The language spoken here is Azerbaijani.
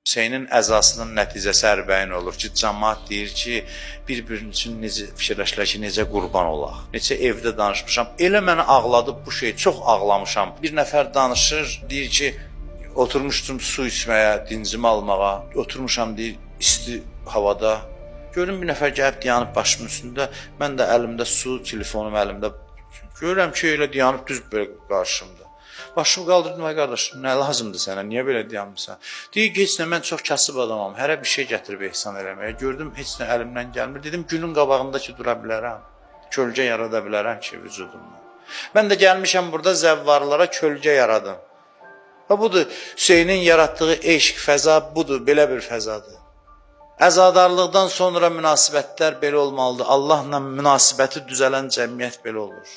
Hüseynin əzasının nəticəsi ərbəyin olur ki, cəmaat deyir ki, bir-birinin üçün necə fikirləşirlər ki, necə qurban olaq. Neçə evdə danışmışam, elə məni ağladıb bu şey, çox ağlamışam. Bir nəfər danışır, deyir ki, oturmuşdum su içməyə, dincimi almağa, oturmuşam deyir, isti havada. Görüm bir nəfər gəlib dayanıb başımın üstündə, mən də əlimdə su, telefonum əlimdə. Görürəm ki, elə dayanıb düz belə qarşımda. Başımı qaldırdım, ay qardaşım, nə lazımdır sənə, niyə belə dayanmışsan? Deyir ki, heç nə, mən çox kasıb adamam, hərə bir şey gətirib ehsan eləməyə. Gördüm, heç nə əlimdən gəlmir. Dedim, günün qabağında ki, dura bilərəm, kölgə yarada bilərəm ki, vücudumdan. Mən də gəlmişəm burada zəvvarlara kölgə yaradım. Və budur, Hüseynin yaratdığı eşq, fəza budur, belə bir fəzadır. Əzadarlıqdan sonra münasibətlər belə olmalıdır. Allahla münasibəti düzələn cəmiyyət belə olur.